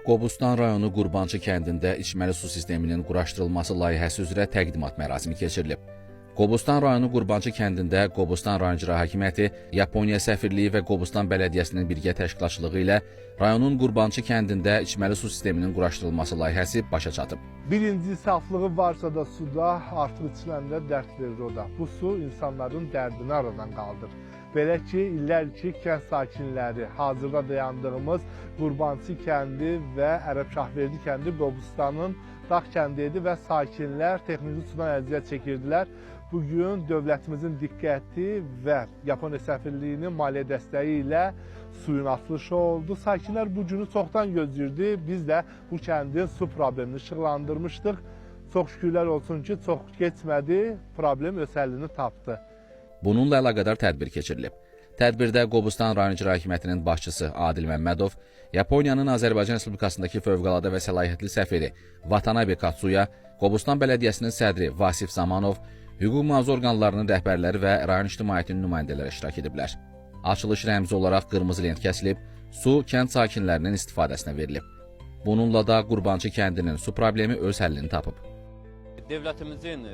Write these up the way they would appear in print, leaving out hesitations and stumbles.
Qobustan rayonu Qurbançı kəndində içməli su sisteminin quraşdırılması layihəsi üzrə təqdimat mərasimi keçirilib. Qobustan rayonu Qurbançı kəndində Qobustan rayon icra hakimiyyəti, Yaponiya səfirliyi və Qobustan bələdiyyəsinin birgə təşkilatçılığı ilə rayonun Qurbançı kəndində içməli su sisteminin quraşdırılması layihəsi başa çatıb. Birinci saflığı varsa da suda artıq içiləndə dərd verir o da. Bu su insanların dərdini aradan qaldır. Belə ki, illər ki, kənd sakinləri hazırda dayandığımız Qurbançı kəndi və Ərəbşahverdi kəndi Qobustanın dağ kəndi idi və sakinlər texniki sudan əziyyət çəkirdilər. Bugün dövlətimizin diqqəti və Yaponiya səfirliyinin maliyyə dəstəyi ilə suyun açılışı oldu. Sakinlər bu günü çoxdan gözləyirdi. Biz də bu kəndin su problemini işıqlandırmışdıq. Çox şükürlər olsun ki, çox keçmədi, problem öz həllini tapdı. Bununla əlaqədar tədbir keçirilib. Tədbirdə Qobustan rayon icra hakimiyyətinin başçısı Adil Məmmədov, Yaponiyanın Azərbaycan Respublikasındakı fövqəladə və səlahiyyətli səfiri Vatanabe Katsuya, Qobustan bələdiyyəsinin sədri Vasif Zamanov, hüquq mühafizə orqanlarının rəhbərləri və rayon ictimaiyyətinin nümayəndələri iştirak ediblər. Açılış rəmzi olaraq qırmızı lent kəsilib, su kənd sakinlərinin istifadəsinə verilib. Bununla da Qurbançı kəndinin su problemi öz həllini tapıb. Devlətimizin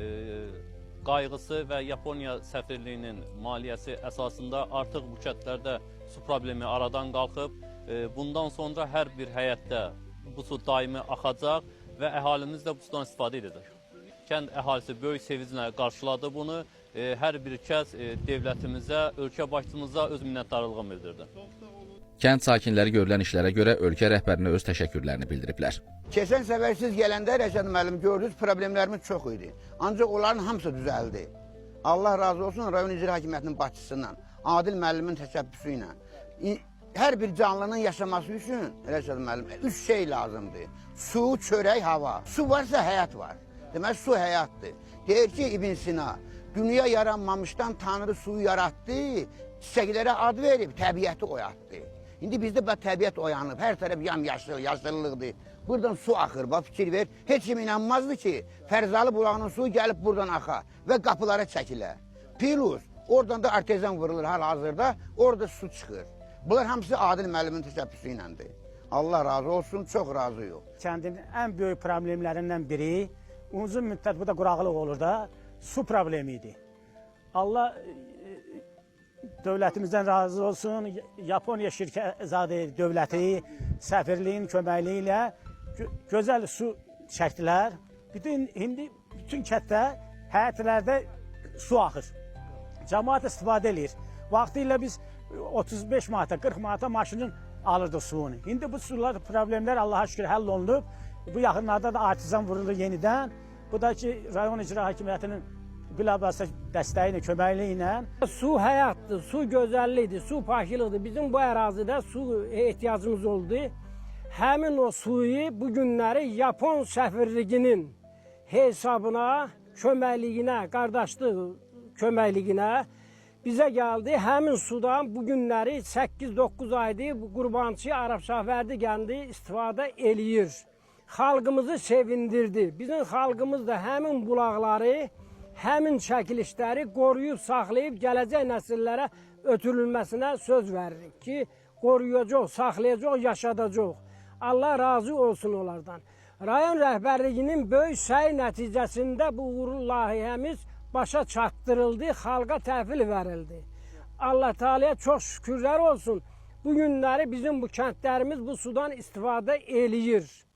qayğısı və Yaponiya səfirliyinin maliyyəsi əsasında artıq bu kəndlərdə su problemi aradan qalxıb. Bundan sonra hər bir həyətdə bu su daimi axacaq və əhalimiz də bu sudan istifadə edəcək. Kənd əhalisi böyük sevinclə qarşıladı bunu. Hər bir kəs devlətimizə, ölkə başçımıza öz minnətdarlığını bildirdi. Kənd sakinləri görülən işlərə görə ölkə rəhbərinə öz təşəkkürlərini bildiriblər. Keçən səfər siz gələndə Rəşad müəllim gördünüz, problemlərimiz çox idi. Ancaq onların hamısı düzəldi. Allah razı olsun rayon icra hakimiyyətinin başçısından, Adil müəllimin təşəbbüsü ilə. Hər bir canlının yaşaması üçün Rəşad müəllim 3 şey lazımdır. Su, çörək, hava. Su varsa həyat var. Demək su həyatdır. Deyir ki İbn Sina, dünya yaranmamışdan Tanrı suyu yaratdı, çiçəklərə ad verib, təbiəti oyatdı. İndi bizdə təbiət oyanıb, hər tərəf yamyaşıl, yaşıllıqdır. Buradan su axır, bax fikir ver. Heç kim inanmazdı ki, Fərzalı bulağının suyu gəlib buradan axa və qapılara çəkilə. Plus, oradan da artezan vurulur hal-hazırda, orada su çıxır. Bunlar hamısı Adil müəllimin təşəbbüsü iləndir. Allah razı olsun, çox razıyıq. Kəndin ən böyük problemlərindən biri, uzun müddət bu da quraqlıq olur da, su problemiydi. Allah dövlətimizdən razı olsun, Yaponiya şirkəti dövləti, səfirliyin köməkliyi ilə gözəl su çəkdilər. İndi bütün kənddə, həyətlərdə su axır. Cəmaət istifadə edir. Vaxtilə biz 35 manata, 40 manata maşının alırdıq suyunu. İndi bu sular, problemlər Allaha şükür həll olunub. Bu yaxınlarda da artizan vurulur yenidən. Bu da ki, rayon icra hakimiyyətinin bilavasitə dəstəyi ilə, köməkliyi ilə. Su həyatdır, su gözəllikdir, su paklıqdır. Bizim bu ərazidə su ehtiyacımız oldu. Həmin o suyu bu günləri Yapon səfirliyinin hesabına, köməkliyinə, qardaşlıq köməkliyinə bizə gəldi. Həmin sudan bu günləri 8-9 aydır Qurbançı Ərəbşahverdi kəndi istifadə eləyir. Xalqımızı sevindirdi. Bizim xalqımız da həmin bulaqları, həmin çəkilişləri qoruyub, saxlayıb, gələcək nəsillərə ötürülməsinə söz veririk ki, qoruyacaq, saxlayacaq, yaşadacaq. Allah razı olsun onlardan. Rayon rəhbərliyinin böyük səy nəticəsində bu uğurlu layihəmiz başa çatdırıldı, xalqa təhvil verildi. Allah Teala'ya çox şükürlər olsun. Bu günləri bizim bu kəndlərimiz bu sudan istifadə eləyir.